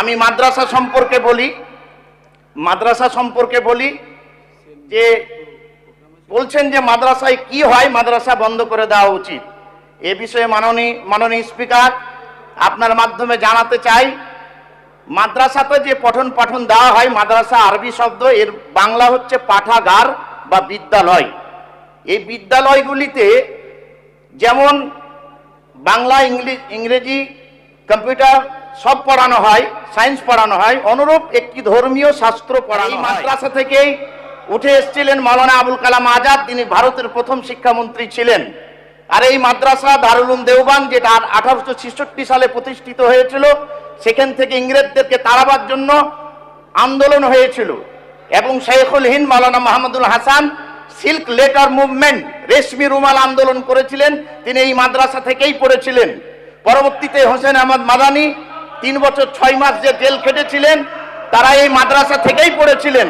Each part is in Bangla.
আমি মাদ্রাসা সম্পর্কে বলি যে বলছেন যে মাদ্রাসায় কি হয়, মাদ্রাসা বন্ধ করে দেওয়া উচিত। এ বিষয়ে মাননীয় স্পিকার আপনার মাধ্যমে জানাতে চাই, মাদ্রাসাতে যে পঠন পাঠন দেওয়া হয়, মাদ্রাসা আরবি শব্দ, এর বাংলা হচ্ছে পাঠাগার বা বিদ্যালয়। এই বিদ্যালয়গুলিতে যেমন বাংলা, ইংরেজি, কম্পিউটার সব পড়ানো হয়, সায়েন্স পড়ানো হয়, অনুরূপ একটি ধর্মীয় শাস্ত্র পড়ানো হয়। মাদ্রাসা থেকেই উঠে এসেছিলেন মাওলানা আবুল কালাম আজাদ, তিনি ভারতের প্রথম শিক্ষামন্ত্রী ছিলেন। আর এই মাদ্রাসা দারুল উলুম দেওবান, যেটা 1866 সালে প্রতিষ্ঠিত হয়েছিল, সেখান থেকে ইংরেজদেরকে তাড়াবার জন্য আন্দোলন হয়েছিল এবং Shaikhul Hind Maulana Mahmudul Hasan silk letter movement, রেশমি রুমাল আন্দোলন করেছিলেন, তিনি এই মাদ্রাসা থেকেই পড়েছিলেন। পরবর্তীতে হোসেন আহমদ মাদানি 3 বছর 6 মাস যে জেল খেটেছিলেন, তারা এই মাদ্রাসা থেকেই পড়েছিলেন।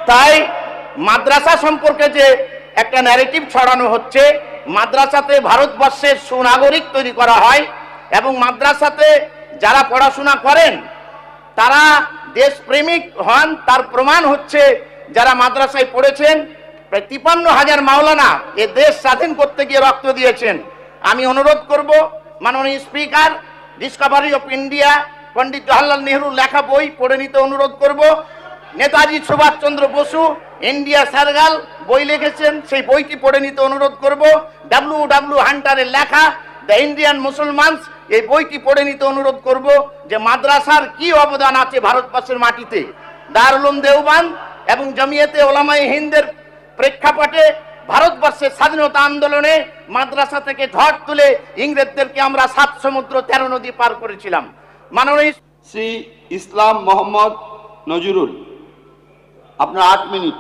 তাই মাদ্রাসা সম্পর্কে যে একটা ন্যারেটিভ ছড়ানো হচ্ছে, মাদ্রাসাতে ভারতবর্ষের সুনাগরিক তৈরি করা হয় এবং মাদ্রাসাতে যারা পড়াশোনা করেন তারা দেশপ্রেমিক হন, তার প্রমাণ হচ্ছে যারা মাদ্রাসায় পড়েছেন। প্রায় 53,000 মাওলানা এ দেশ স্বাধীন করতে গিয়ে রক্ত দিয়েছেন। আমি অনুরোধ করব মাননীয় speaker, Discovery of India, Pandit Jawaharlal নেহরুর লেখা বই পড়ে নিতে অনুরোধ করব। নেতাজি সুভাষচন্দ্র বসু ইন্ডিয়া সার্গাল বই লিখেছেন, সেই বইটি পড়ে নিতে অনুরোধ করব। ডব্লিউ হান্টারের লেখা দ্য ইন্ডিয়ান মুসলমানস, এই বইটি পড়ে নিতে অনুরোধ করব যে মাদ্রাসার কি অবদান আছে ভারতবর্ষের মাটিতে। দারুল উলুম দেওবান্দ এবং জমিয়তে ওলামায়ে হিন্দের প্রেক্ষাপটে ভারতবর্ষের স্বাধীনতা আন্দোলনে মাদ্রাসা থেকে ঝড় তুলে ইংরেজদেরকে আমরা 7 সমুদ্র 13 নদী পার করেছিলাম। মাননীয় শ্রী ইসলাম মোহাম্মদ নজরুল, আপনার 8 মিনিট।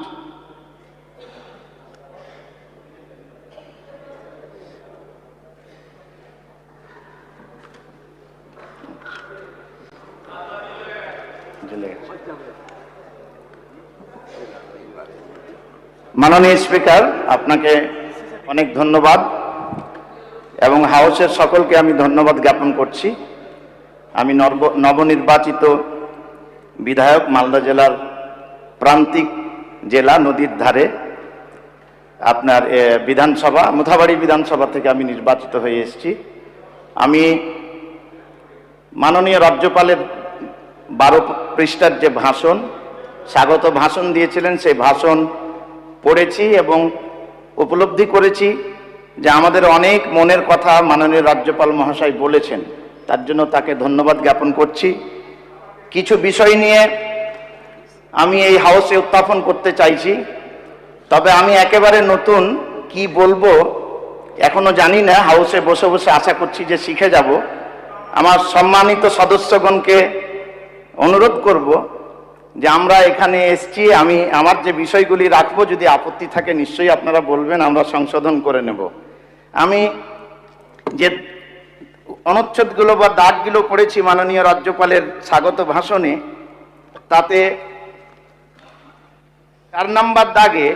মাননীয় স্পিকার, আপনাকে অনেক ধন্যবাদ এবং হাউসের সকলকে আমি ধন্যবাদ জ্ঞাপন করছি। আমি নবনির্বাচিত বিধায়ক, মালদা জেলার প্রান্তিক জেলা, নদীর ধারে আপনার বিধানসভা, মোথাবাড়ি বিধানসভা থেকে আমি নির্বাচিত হয়ে এসেছি। আমি মাননীয় রাজ্যপালের 12 পৃষ্ঠার যে ভাষণ, স্বাগত ভাষণ দিয়েছিলেন, সেই ভাষণ পড়েছি এবং উপলব্ধি করেছি যে আমাদের অনেক মনের কথা মাননীয় রাজ্যপাল মহাশয় বলেছেন, তার জন্য তাকে ধন্যবাদ জ্ঞাপন করছি। কিছু বিষয় নিয়ে আমি এই হাউসে উত্থাপন করতে চাইছি, তবে আমি একেবারে নতুন, কি বলবো এখনো জানি না। হাউসে বসে বসে আশা করছি যে শিখে যাব। আমার সম্মানিত সদস্যগণকে অনুরোধ করব যে আমরা এখানে এসেছি, আমি আমার যে বিষয়গুলি রাখবো, যদি আপত্তি থাকে নিশ্চয়ই আপনারা বলবেন, আমরা সংশোধন করে নেব। আমি যে অনুচ্ছেদগুলো বা দাগগুলো পড়েছি মাননীয় রাজ্যপালের স্বাগত ভাষণে, তাতে 4 নম্বর দাগে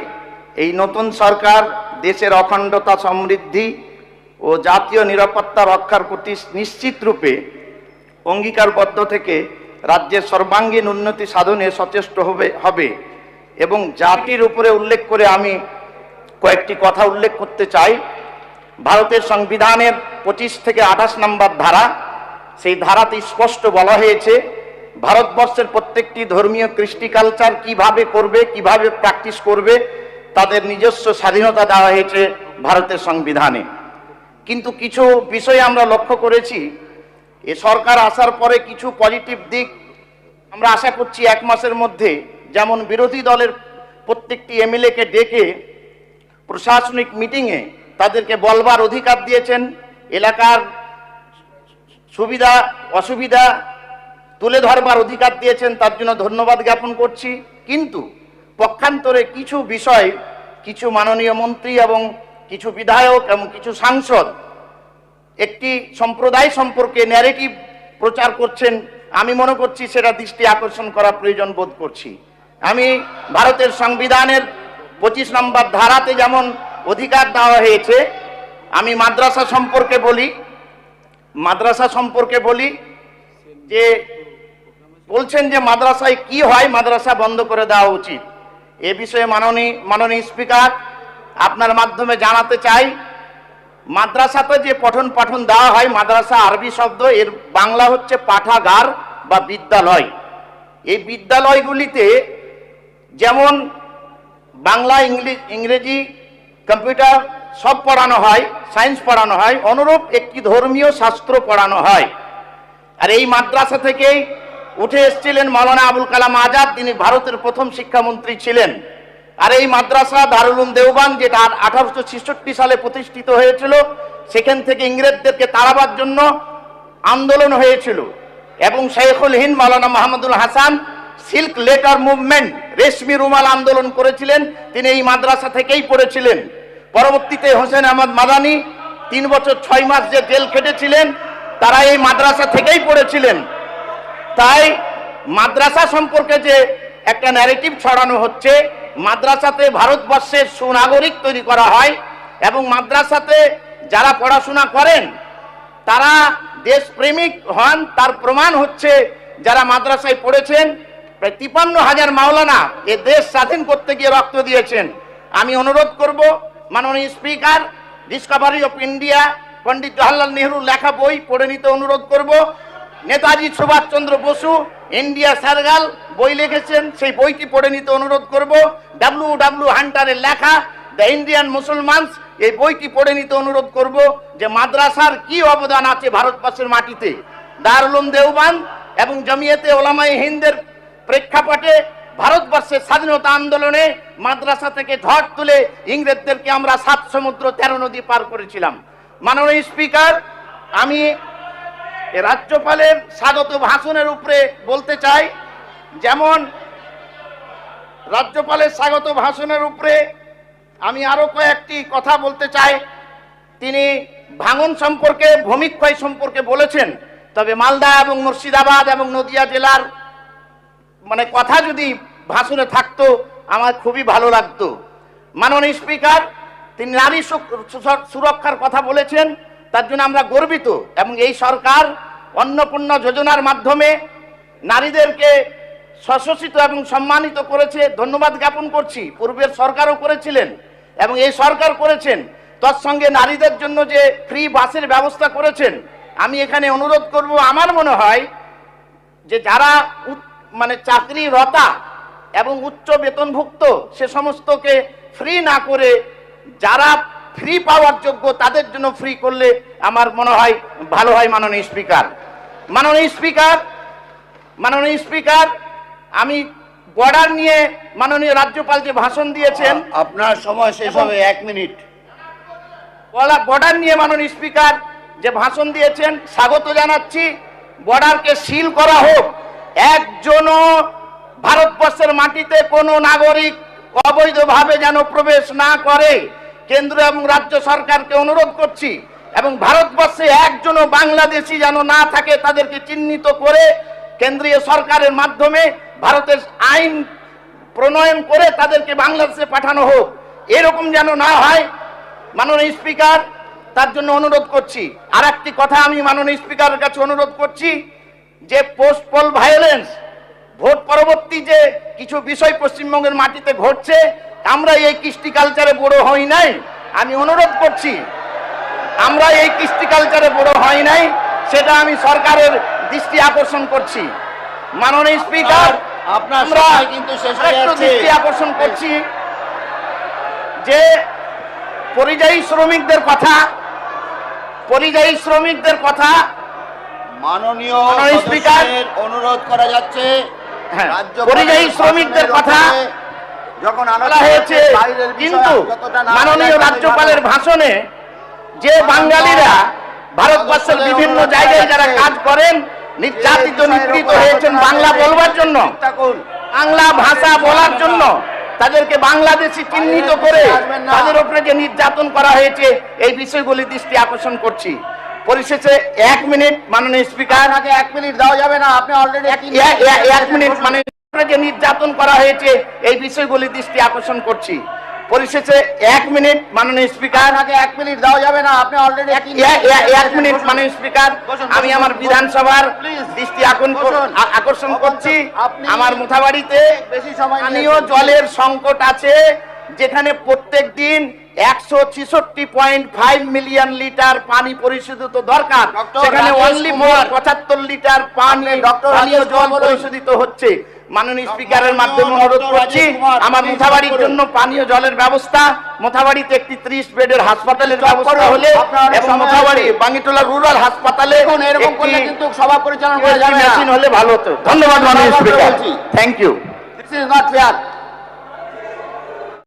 এই নতুন সরকার দেশের অখণ্ডতা, সমৃদ্ধি ও জাতীয় নিরাপত্তা রক্ষার প্রতি নিশ্চিত রূপে অঙ্গীকারবদ্ধ থেকে রাজ্যের সর্বাঙ্গীন উন্নতি সাধনে সচেষ্ট হবে এবং জাতির উপরে উল্লেখ করে আমি কয়েকটি কথা উল্লেখ করতে চাই। ভারতের সংবিধানের 25 থেকে 28 নম্বর ধারা, সেই ধারাতে স্পষ্ট বলা হয়েছে ভারতবর্ষের প্রত্যেকটি ধর্মীয় কৃষ্টি কালচার কিভাবে করবে, কিভাবে প্র্যাকটিস করবে, তাদের নিজস্ব স্বাধীনতা দেওয়া হয়েছে ভারতের সংবিধানে। কিন্তু কিছু বিষয় আমরা লক্ষ্য করেছি, এ সরকার আসার পরে কিছু পজিটিভ দিক আমরা আশা করছি 1 মাসের মধ্যে। যেমন বিরোধী দলের প্রত্যেকটি এমএলএকে ডেকে প্রশাসনিক মিটিংয়ে তাদেরকে বলবার অধিকার দিয়েছেন, এলাকার সুবিধা অসুবিধা তুলে ধরবার অধিকার দিয়েছেন, তার জন্য ধন্যবাদ জ্ঞাপন করছি। কিন্তু পক্ষান্তরে কিছু বিষয়, কিছু মাননীয় মন্ত্রী এবং কিছু বিধায়ক এবং কিছু সাংসদ একটি সম্প্রদায় সম্পর্কে ন্যারেটিভ প্রচার করছেন, আমি মনে করছি সেটা দৃষ্টি আকর্ষণ করা প্রয়োজন বোধ করছি। আমি ভারতের সংবিধানের 25 নম্বর ধারাতে যেমন অধিকার দেওয়া হয়েছে, আমি মাদ্রাসা সম্পর্কে বলি যে বলছেন যে মাদ্রাসায় কি হয়, মাদ্রাসা বন্ধ করে দেওয়া উচিত। এ বিষয়ে মাননীয় স্পিকার আপনার মাধ্যমে জানাতে চাই, মাদ্রাসাতে যে পঠন পাঠন দেওয়া হয়, মাদ্রাসা আরবি শব্দ, এর বাংলা হচ্ছে পাঠাগার বা বিদ্যালয়। এই বিদ্যালয়গুলিতে যেমন বাংলা, ইংরেজি, কম্পিউটার সব পড়ানো হয়, সায়েন্স পড়ানো হয়, অনুরূপ একটি ধর্মীয় শাস্ত্র পড়ানো হয়। আর এই মাদ্রাসা থেকেই উঠে এসেছিলেন মাওলানা আবুল কালাম আজাদ, তিনি ভারতের প্রথম শিক্ষামন্ত্রী ছিলেন। আর এই মাদ্রাসা দারুল উলুম দেওবান, যেটা 1866 সালে প্রতিষ্ঠিত হয়েছিল, সেখান থেকে ইংরেজদেরকে তাড়াবার জন্য আন্দোলন হয়েছিল এবং Shaikhul Hind Maulana Mahmudul Hasan silk letter movement, রেশমি রুমাল আন্দোলন করেছিলেন, তিনি এই মাদ্রাসা থেকেই পড়েছিলেন। পরবর্তীতে হোসেন আহমদ মাদানি 3 বছর 6 মাস যে জেল খেটেছিলেন, তারা এই মাদ্রাসা থেকেই পড়েছিলেন। তাই মাদ্রাসা সম্পর্কে যে একটা ন্যারেটিভ ছড়ানো হচ্ছে, মাদ্রাসাতে ভারতবর্ষের সুনাগরিক তৈরি করা হয় এবং মাদ্রাসাতে যারা পড়াশোনা করেন তারা দেশপ্রেমিক হন, তার প্রমাণ হচ্ছে যারা মাদ্রাসায় পড়েছেন। প্রায় 53,000 মাওলানা এ দেশ স্বাধীন করতে গিয়ে রক্ত দিয়েছেন। আমি অনুরোধ করব মাননীয় speaker, Discovery of India, Pandit Jawaharlal নেহরুর লেখা বই পড়ে নিতে অনুরোধ করব। নেতাজি সুভাষচন্দ্র বসু ইন্ডিয়া সার্গাল বই লিখেছেন, সেই বইটি পড়ে নিতে অনুরোধ করব। ডব্লিউ হান্টারের লেখা দ্য ইন্ডিয়ান মুসলমানস, এই বইটি পড়ে নিতে অনুরোধ করব যে মাদ্রাসার কি অবদান আছে ভারতবর্ষের মাটিতে। দারুল উলুম দেওবান এবং জমিয়তে ওলামায়ে হিন্দের প্রেক্ষাপটে ভারতবর্ষের স্বাধীনতা আন্দোলনে মাদ্রাসা থেকে ঝড় তুলে ইংরেজদেরকে আমরা 7 সমুদ্র 13 নদী পার করেছিলাম। মাননীয় স্পিকার, আমি রাজ্যপালের স্বাগত ভাষণের উপরে বলতে চাই। যেমন রাজ্যপালের স্বাগত ভাষণের উপরে আমি আরো কয়েকটি কথা বলতে চাই। তিনি ভাঙন সম্পর্কে, ভূমিক্ষয় সম্পর্কে বলেছেন, তবে মালদা এবং মুর্শিদাবাদ এবং নদিয়া জেলার কথা যদি ভাষণে থাকতো আমার খুবই ভালো লাগতো। মাননীয় স্পিকার, তিনি নারী সুরক্ষার কথা বলেছেন, তার জন্য আমরা গর্বিত এবং এই সরকার অন্নপূর্ণা যোজনার মাধ্যমে নারীদেরকে সশোষিত এবং সম্মানিত করেছে, ধন্যবাদ জ্ঞাপন করছি। পূর্বের সরকারও করেছিলেন এবং এই সরকার করেছেন। তার সঙ্গে নারীদের জন্য যে ফ্রি বাসের ব্যবস্থা করেছেন, আমি এখানে অনুরোধ করব, আমার মনে হয় যে যারা চাকরিরতা এবং উচ্চ বেতনভুক্ত সে সমস্তকে ফ্রি না করে যারা ফ্রি পাওয়ার যোগ্য তাদের জন্য ফ্রি করলে আমার মনে হয় ভালো হয়। মাননীয় স্পিকার, আমি বর্ডার নিয়ে মাননীয় রাজ্যপাল যে ভাষণ দিয়েছেন, আপনার সময় শেষ হবে 1 মিনিট। বর্ডার নিয়ে মাননীয় স্পিকার যে ভাষণ দিয়েছেন, স্বাগত জানাচ্ছি। বর্ডারকে সিল করা হোক, একজনও ভারতবর্ষের মাটিতে কোনো নাগরিক অবৈধভাবে যেন প্রবেশ না করে কেন্দ্র এবং রাজ্য সরকারকে অনুরোধ করছি। এবং ভারতবর্ষে একজনও বাংলাদেশি যেন না থাকে, তাদেরকে চিহ্নিত করে কেন্দ্রীয় সরকারের মাধ্যমে ভারতের আইন প্রণয়ন করে তাদেরকে বাংলাদেশে পাঠানো হোক, এরকম যেন না হয়। মাননীয় স্পিকার, তার জন্য অনুরোধ করছি। আর একটি কথা আমি মাননীয় স্পিকারের কাছে অনুরোধ করছি যে পোস্ট পোল ভায়োলেন্স, ভোট পরবর্তী যে কিছু বিষয় পশ্চিমবঙ্গের মাটিতে ঘটছে, আমরা এই কৃষ্টি কালচারে বড় হই নাই। আমি অনুরোধ করছি, আমরা এই কৃষ্টি কালচারে বড় হই নাই, সেটা আমি সরকারের দৃষ্টি আকর্ষণ করছি। মাননীয় স্পিকার, আপনার আমরা সময় কিন্তু শেষ হয়ে একটু যাচ্ছে। দৃষ্টি আকর্ষণ করছি যে পরিযায়ী শ্রমিকদের কথা মাননীয় স্পিকার, সদস্যের অনুরোধ করা যাচ্ছে। হ্যাঁ, রাজ্যপালের পরিযায়ী শ্রমিকদের ভাষণের কথা ওপরে যখন বলা আলোচনা হয়েছে, বাইরের বিষয় কিন্তু যতটা না মাননীয় বলা রাজ্যপালের ভালো। ভাষণে যে বাঙালিরা ভারতবর্ষের বিভিন্ন জায়গায় যারা কাজ করেন, নির্যাতিত নিপীড়িত হয়েছেন বাংলা বলবার জন্য, বাংলা ভাষা বলার জন্য, তাদেরকে বাংলাদেশি চিহ্নিত করে তাদের উপরে যে নির্যাতন করা হয়েছে, এই বিষয়গুলি দৃষ্টি আকর্ষণ করছি। পরিশেষে 1 মিনিট মাননীয় স্পিকার, 1 মিনিট দেওয়া যাবে না, আপনি অলরেডি 1 মিনিট, মানে যে নির্যাতন করা হয়েছে এই বিষয়গুলি দৃষ্টি আকর্ষণ করছি। পরিশেষে 1 মিনিট মাননীয় স্পিকার, আপনাকে 1 মিনিট দেওয়া যাবে না, আপনি অলরেডি 1 মিনিট মাননীয় স্পিকার, আমি আমার বিধানসভার দৃষ্টি আকর্ষণ করছি। আমার মুথাবাড়িতে বেশি সময় পানীয় জলের সংকট আছে, যেখানে প্রত্যেক দিন 166.5 মিলিয়ন লিটার পানি পরিশোধিত দরকার, ডক্টর সেখানে রাজেশ অনলি কুমার, 75 লিটার পানি ডক্টর পানীয় রাজেশ জল কুমার পরিশোধিত হচ্ছে। মাননীয় স্পিকারের মাধ্যমে ডক্টর অনুরোধ করছি, রাজেশ কুমার, আমার please মুথাবাড়ির করুন। জন্য পানীয় জলের ব্যবস্থা, মোথাবাড়িতে একটি 30 বেডের হাসপাতালের ব্যবস্থা করুন। হলে আপনার অনেক এবং সময় মোথাবাড়ি আছে। বাঙ্গিটোলা রুরাল হাসপাতালে দেখুন, এরকম করলে কিন্তু সভা পরিচালনা করা যাবে না। মেশিন হলে ভালো হতো। ধন্যবাদ মাননীয় বারবার করে স্পিকার, বলছি। Thank you. This is not fair.